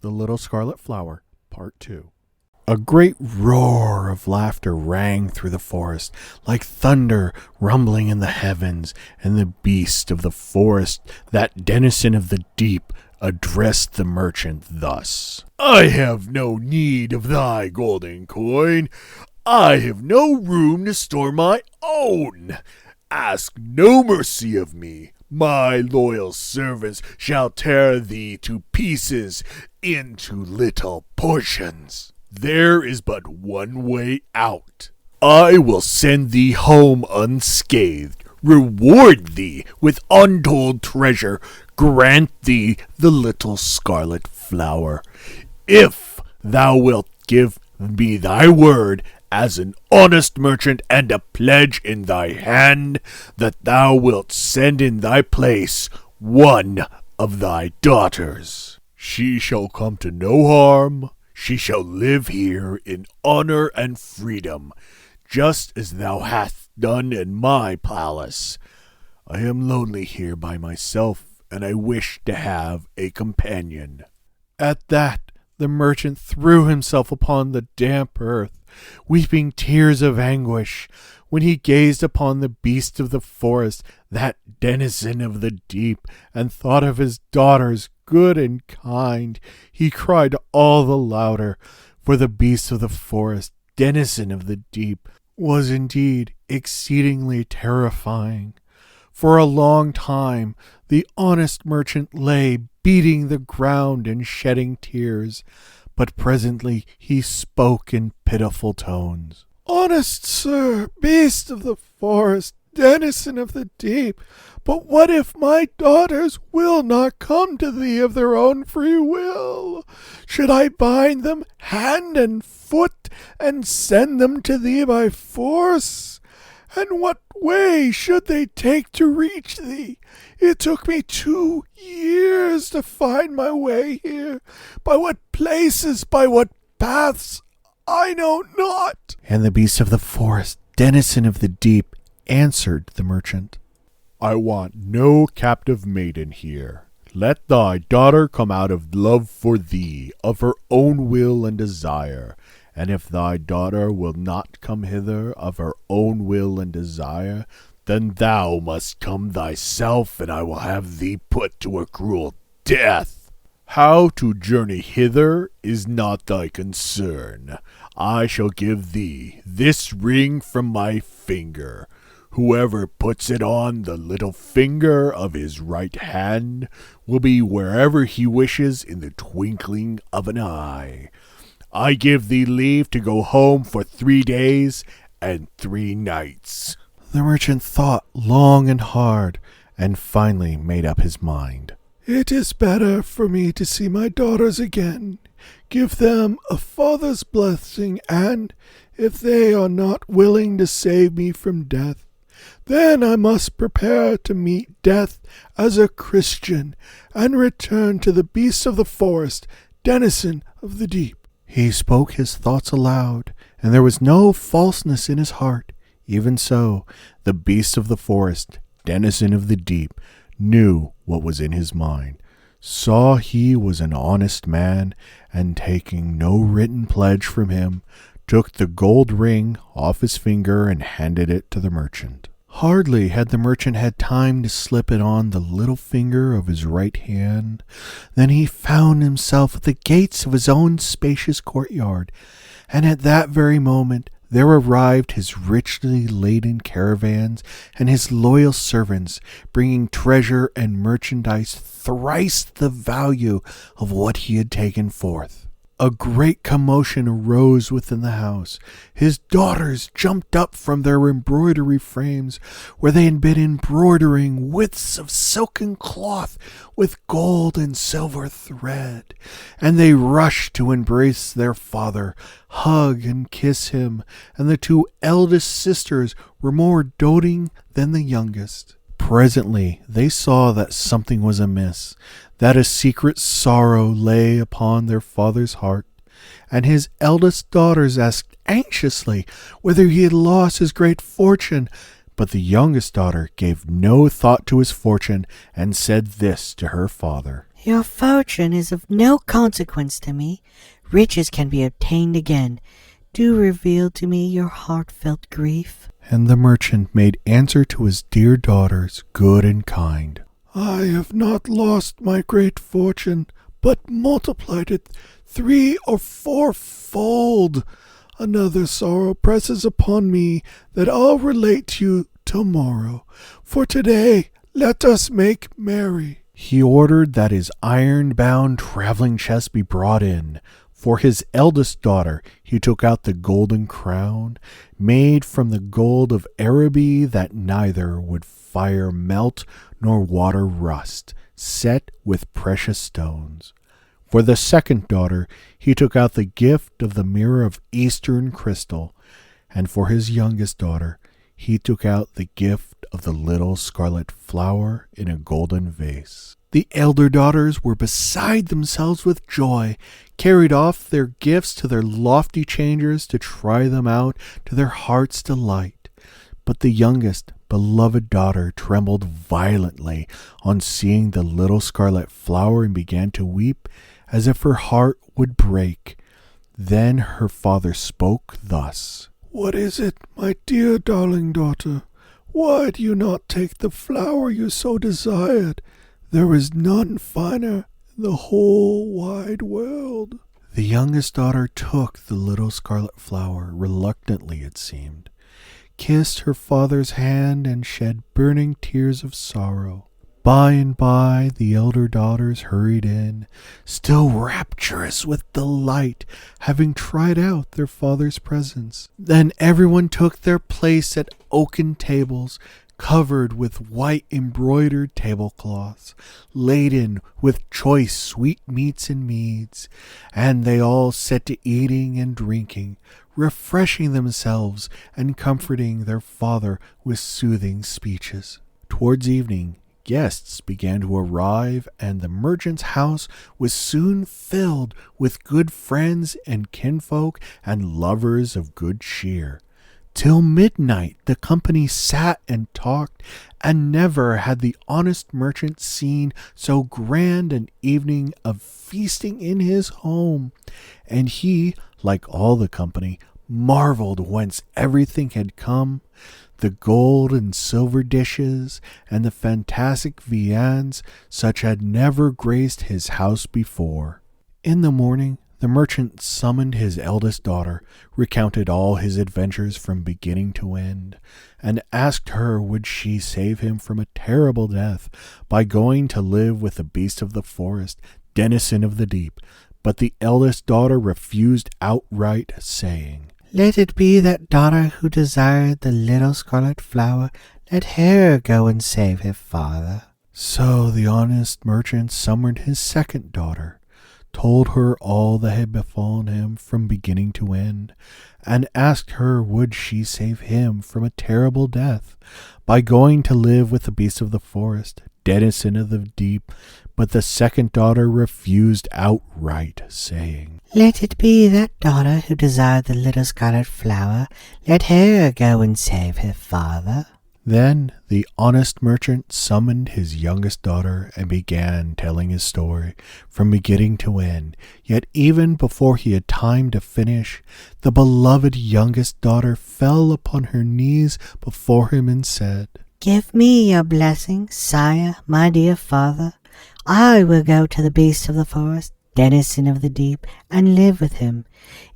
The Little Scarlet Flower, Part 2. A great roar of laughter rang through the forest, like thunder rumbling in the heavens, and the beast of the forest, that denizen of the deep, addressed the merchant thus. "I have no need of thy golden coin. I have no room to store my own. Ask no mercy of me. My loyal servants shall tear thee to pieces into little portions. There is but one way out. I will send thee home unscathed, reward thee with untold treasure, grant thee the little scarlet flower, if thou wilt give me thy word as an honest merchant, and a pledge in thy hand that thou wilt send in thy place one of thy daughters. She shall come to no harm. She shall live here in honor and freedom, just as thou hast done in my palace. I am lonely here by myself, and I wish to have a companion." At that, the merchant threw himself upon the damp earth, weeping tears of anguish. When he gazed upon the beast of the forest, that denizen of the deep, and thought of his daughters, good and kind, he cried all the louder, for the beast of the forest, denizen of the deep, was indeed exceedingly terrifying. For a long time the honest merchant lay beating the ground and shedding tears, but presently he spoke in pitiful tones. "Honest sir, beast of the forest, denizen of the deep, but what if my daughters will not come to thee of their own free will? Should I bind them hand and foot and send them to thee by force? And what way should they take to reach thee? It took me 2 years to find my way here. By what places, by what paths, I know not." And the beast of the forest, denizen of the deep, answered the merchant, "I want no captive maiden here. Let thy daughter come out of love for thee, of her own will and desire. And if thy daughter will not come hither of her own will and desire, then thou must come thyself, and I will have thee put to a cruel death. How to journey hither is not thy concern. I shall give thee this ring from my finger. Whoever puts it on the little finger of his right hand will be wherever he wishes in the twinkling of an eye. I give thee leave to go home for 3 days and 3 nights." The merchant thought long and hard, and finally made up his mind. "It is better for me to see my daughters again, give them a father's blessing, and, if they are not willing to save me from death, then I must prepare to meet death as a Christian, and return to the beast of the forest, denizen of the deep." He spoke his thoughts aloud, and there was no falseness in his heart. Even so, the beast of the forest, denizen of the deep, knew what was in his mind, saw he was an honest man, and taking no written pledge from him, took the gold ring off his finger and handed it to the merchant. Hardly had the merchant had time to slip it on the little finger of his right hand than he found himself at the gates of his own spacious courtyard, and at that very moment there arrived his richly laden caravans and his loyal servants, bringing treasure and merchandise thrice the value of what he had taken forth. A great commotion arose within the house. His daughters jumped up from their embroidery frames, where they had been embroidering widths of silken cloth with gold and silver thread, and they rushed to embrace their father, hug and kiss him, and the 2 eldest sisters were more doting than the youngest. Presently they saw that something was amiss, that a secret sorrow lay upon their father's heart, and his eldest daughters asked anxiously whether he had lost his great fortune. But the youngest daughter gave no thought to his fortune, and said this to her father: Your fortune is of no consequence to me. Riches can be obtained again. Do reveal to me your heartfelt grief. And the merchant made answer to his dear daughters, good and kind. I have not lost my great fortune, but multiplied it 3 or 4-fold. Another sorrow presses upon me that I'll relate to you tomorrow. For today, let us make merry. He ordered that his iron-bound traveling chest be brought in. For his eldest daughter he took out the golden crown, made from the gold of Araby that neither would fire melt nor water rust, set with precious stones. For the second daughter he took out the gift of the mirror of eastern crystal, and for his youngest daughter he took out the gift of the little scarlet flower in a golden vase. The elder daughters were beside themselves with joy, carried off their gifts to their lofty chambers to try them out to their heart's delight. But the youngest, beloved daughter trembled violently on seeing the little scarlet flower and began to weep as if her heart would break. Then her father spoke thus. What is it, my dear darling daughter? Why do you not take the flower you so desired? There is none finer in the whole wide world. The youngest daughter took the little scarlet flower, reluctantly it seemed, kissed her father's hand, and shed burning tears of sorrow. By and by the elder daughters hurried in, still rapturous with delight, having tried out their father's presents. Then everyone took their place at oaken tables, covered with white embroidered tablecloths, laden with choice sweetmeats and meats, and they all set to eating and drinking, refreshing themselves and comforting their father with soothing speeches. Towards evening, guests began to arrive, and the merchant's house was soon filled with good friends and kinfolk and lovers of good cheer. Till midnight the company sat and talked, and never had the honest merchant seen so grand an evening of feasting in his home. And he, like all the company, marveled whence everything had come, the gold and silver dishes, and the fantastic viands, such had never graced his house before. In the morning the merchant summoned his eldest daughter, recounted all his adventures from beginning to end, and asked her would she save him from a terrible death by going to live with the beast of the forest, denizen of the deep. But the eldest daughter refused outright, saying, Let it be that daughter who desired the little scarlet flower. Let her go and save her father. So the honest merchant summoned his second daughter, told her all that had befallen him from beginning to end, and asked her would she save him from a terrible death by going to live with the beasts of the forest, denizen of the deep. But the second daughter refused outright, saying, Let it be that daughter who desired the little scarlet flower. Let her go and save her father. Then the honest merchant summoned his youngest daughter and began telling his story from beginning to end. Yet even before he had time to finish, the beloved youngest daughter fell upon her knees before him and said, Give me your blessing, sire, my dear father. I will go to the beast of the forest, denizen of the deep, and live with him.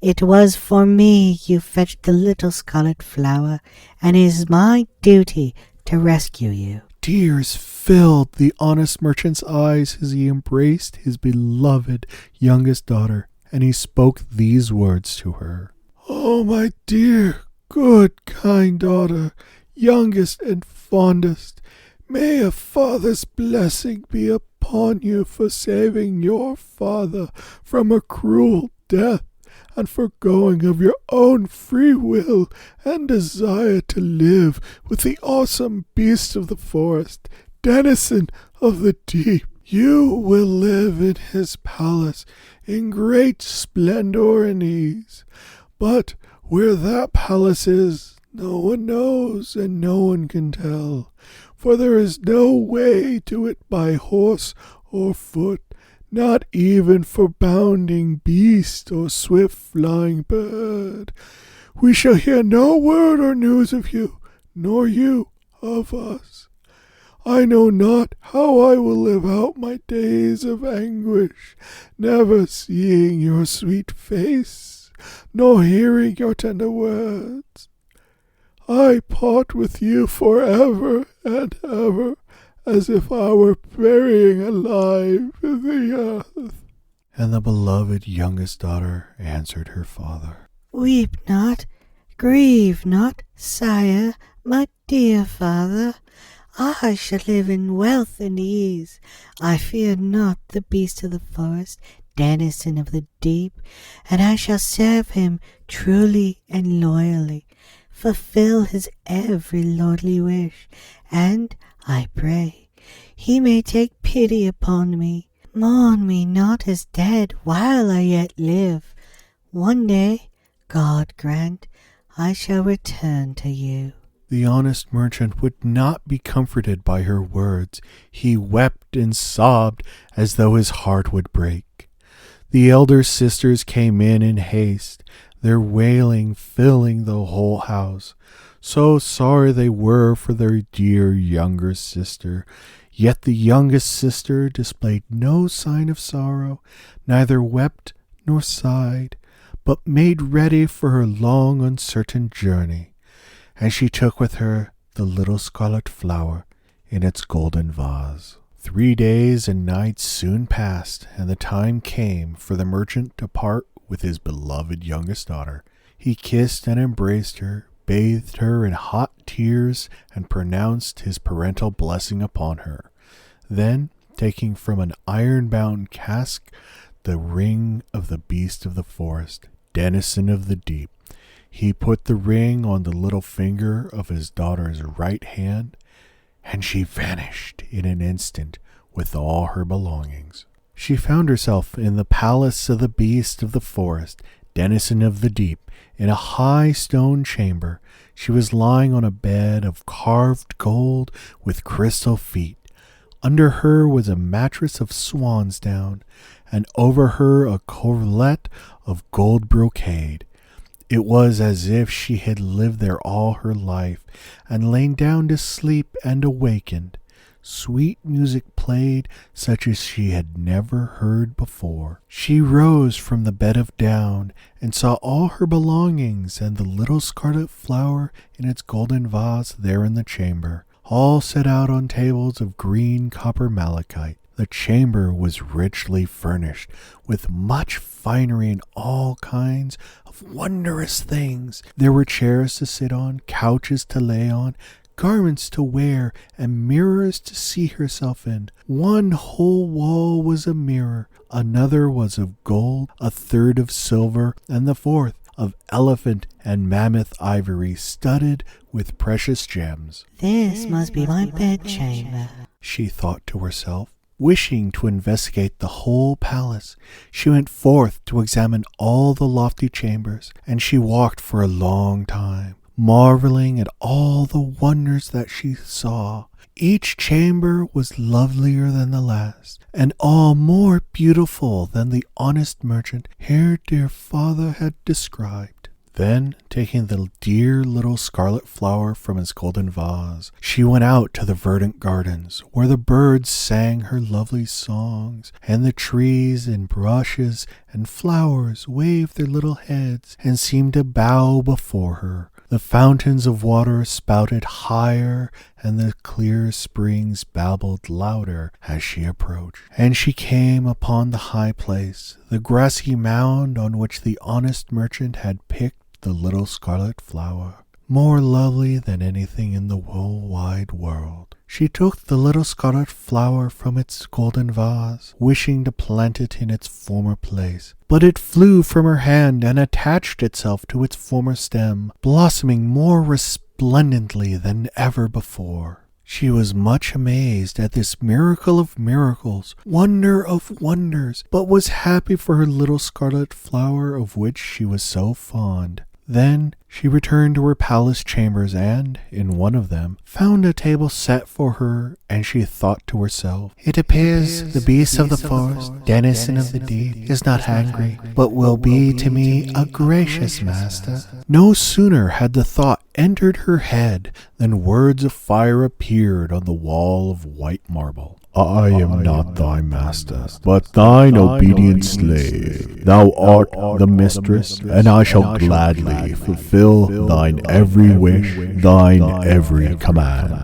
It was for me you fetched the little scarlet flower, and it is my duty to rescue you. Tears filled the honest merchant's eyes as he embraced his beloved youngest daughter, and he spoke these words to her. Oh, my dear, good, kind daughter, youngest and fondest, may a father's blessing be upon you for saving your father from a cruel death, and for going of your own free will and desire to live with the awesome beast of the forest, denizen of the deep. You will live in his palace in great splendor and ease. But where that palace is, no one knows and no one can tell, for there is no way to it by horse or foot, not even for bounding beast or swift flying bird. We shall hear no word or news of you, nor you of us. I know not how I will live out my days of anguish, never seeing your sweet face, nor hearing your tender words. I part with you forever and ever, as if I were burying alive in the earth. And the beloved youngest daughter answered her father, Weep not, grieve not, sire, my dear father. I shall live in wealth and ease. I fear not the beast of the forest, denizen of the deep, and I shall serve him truly and loyally, fulfill his every lordly wish, and, I pray, he may take pity upon me. Mourn me not as dead while I yet live. One day, God grant, I shall return to you. The honest merchant would not be comforted by her words. He wept and sobbed as though his heart would break. The elder sisters came in haste, their wailing filling the whole house. So sorry they were for their dear younger sister. Yet the youngest sister displayed no sign of sorrow, neither wept nor sighed, but made ready for her long uncertain journey. And she took with her the little scarlet flower in its golden vase. 3 days and nights soon passed, and the time came for the merchant to part with his beloved youngest daughter. He kissed and embraced her, bathed her in hot tears, and pronounced his parental blessing upon her. Then, taking from an iron-bound cask the ring of the beast of the forest, denizen of the deep, he put the ring on the little finger of his daughter's right hand, and she vanished in an instant with all her belongings. She found herself in the palace of the beast of the forest, denizen of the deep, in a high stone chamber. She was lying on a bed of carved gold with crystal feet. Under her was a mattress of swan's down, and over her a coverlet of gold brocade. It was as if she had lived there all her life, and lain down to sleep and awakened. Sweet music played, such as she had never heard before. She rose from the bed of down, and saw all her belongings, and the little scarlet flower in its golden vase there in the chamber, all set out on tables of green copper malachite. The chamber was richly furnished, with much finery and all kinds of wondrous things. There were chairs to sit on, couches to lay on, garments to wear, and mirrors to see herself in. One whole wall was a mirror, another was of gold, a third of silver, and the fourth of elephant and mammoth ivory, studded with precious gems. This must be my bedchamber, she thought to herself. Wishing to investigate the whole palace, she went forth to examine all the lofty chambers, and she walked for a long time, marveling at all the wonders that she saw. Each chamber was lovelier than the last, and all more beautiful than the honest merchant her dear father had described. Then, taking the dear little scarlet flower from its golden vase, she went out to the verdant gardens, where the birds sang her lovely songs, and the trees and bushes and flowers waved their little heads and seemed to bow before her. The fountains of water spouted higher, and the clear springs babbled louder as she approached. And she came upon the high place, the grassy mound on which the honest merchant had picked the little scarlet flower, more lovely than anything in the whole wide world. She took the little scarlet flower from its golden vase, wishing to plant it in its former place. But it flew from her hand and attached itself to its former stem, blossoming more resplendently than ever before. She was much amazed at this miracle of miracles, wonder of wonders, but was happy for her little scarlet flower of which she was so fond. Then she returned to her palace chambers and, in one of them, found a table set for her, and she thought to herself, "It appears the beast of the forest, denizen of the deep, is not angry, but will be to me a gracious master." No sooner had the thought entered her head than words of fire appeared on the wall of white marble. "I am not thy master, but thine obedient slave. Thou art the mistress, and I shall gladly fulfill thine every wish, thine every command."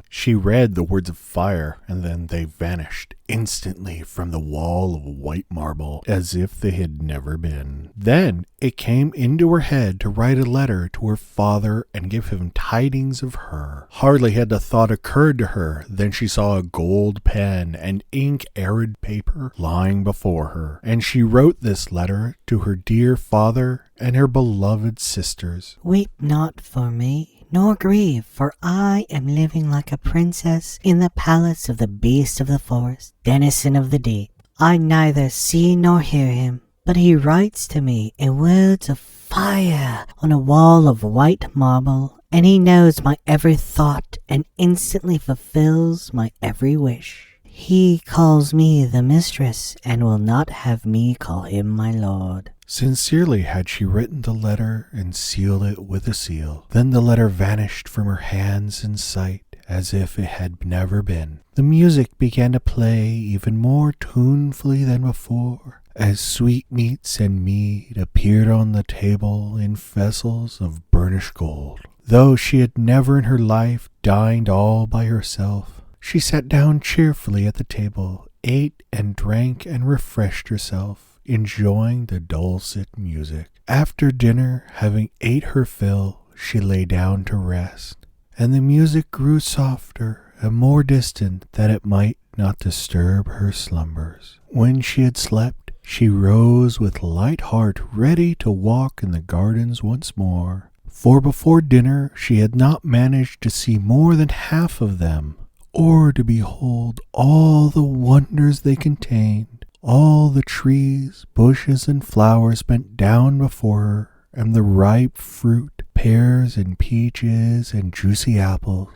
She read the words of fire, and then they vanished instantly from the wall of white marble as if they had never been. Then it came into her head to write a letter to her father and give him tidings of her. Hardly had the thought occurred to her than she saw a gold pen and ink-arid paper lying before her, and she wrote this letter to her dear father and her beloved sisters. Weep not for me, nor grieve, for I am living like a princess in the palace of the beast of the forest, denizen of the deep. I neither see nor hear him, but he writes to me in words of fire on a wall of white marble, and he knows my every thought and instantly fulfills my every wish. He calls me the mistress, and will not have me call him my lord. Sincerely had she written the letter and sealed it with a seal. Then the letter vanished from her hands in sight as if it had never been. The music began to play even more tunefully than before, as sweetmeats and mead appeared on the table in vessels of burnished gold. Though she had never in her life dined all by herself, she sat down cheerfully at the table, ate and drank and refreshed herself, enjoying the dulcet music. After dinner, having ate her fill, she lay down to rest, and the music grew softer and more distant that it might not disturb her slumbers. When she had slept, she rose with light heart, ready to walk in the gardens once more, for before dinner she had not managed to see more than half of them, or to behold all the wonders they contained. All the trees, bushes, and flowers bent down before her, and the ripe fruit, pears and peaches and juicy apples,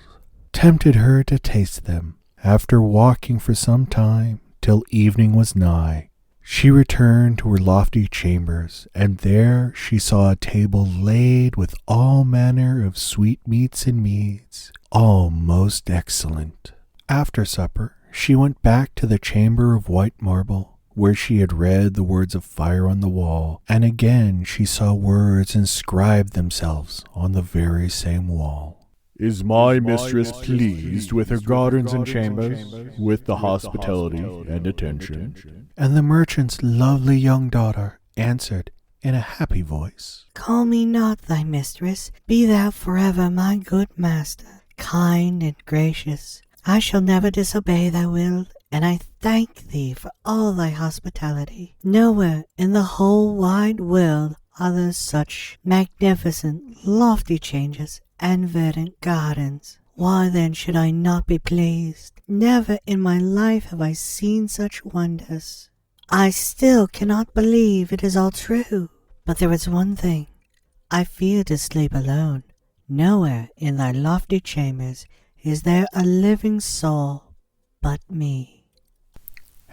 tempted her to taste them. After walking for some time, till evening was nigh, she returned to her lofty chambers, and there she saw a table laid with all manner of sweetmeats and meats, all most excellent. After supper, she went back to the chamber of white marble, where she had read the words of fire on the wall, and again she saw words inscribed themselves on the very same wall. "Is my mistress pleased with her gardens and chambers, with the hospitality and attention?" And the merchant's lovely young daughter answered in a happy voice, Call me not thy mistress, be thou forever my good master, kind and gracious. I shall never disobey thy will, and I thank thee for all thy hospitality. Nowhere in the whole wide world are there such magnificent, lofty changes and verdant gardens. Why then should I not be pleased? Never in my life have I seen such wonders. I still cannot believe it is all true. But there is one thing. I fear to sleep alone. Nowhere in thy lofty chambers is there a living soul but me.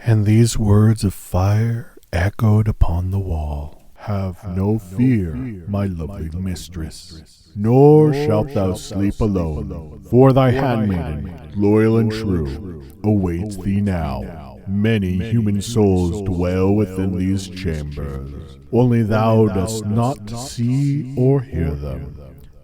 And these words of fire echoed upon the wall. "Have no fear, my lovely mistress, nor shalt thou sleep alone, for thy handmaiden, loyal and true, awaits thee now. Many human souls dwell within these chambers, only thou dost not see or hear them.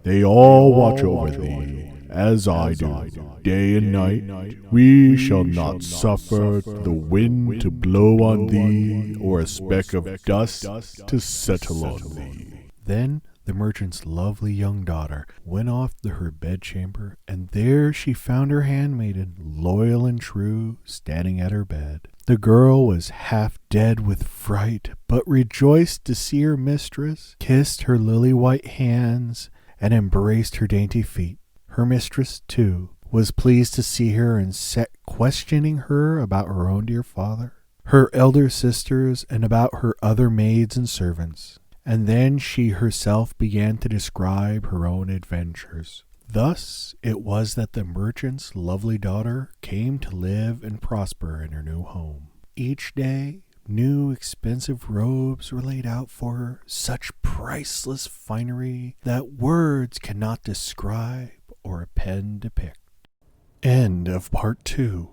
They all watch over thee, as I do, day and night. We shall not suffer the wind to blow on thee, or a speck of dust to settle on thee." Then the merchant's lovely young daughter went off to her bedchamber, and there she found her handmaiden, loyal and true, standing at her bed. The girl was half dead with fright, but rejoiced to see her mistress, kissed her lily-white hands, and embraced her dainty feet. Her mistress, too, was pleased to see her and sat questioning her about her own dear father, her elder sisters, and about her other maids and servants. And then she herself began to describe her own adventures. Thus it was that the merchant's lovely daughter came to live and prosper in her new home. Each day, new expensive robes were laid out for her, such priceless finery that words cannot describe or a pen depict. End of part 2.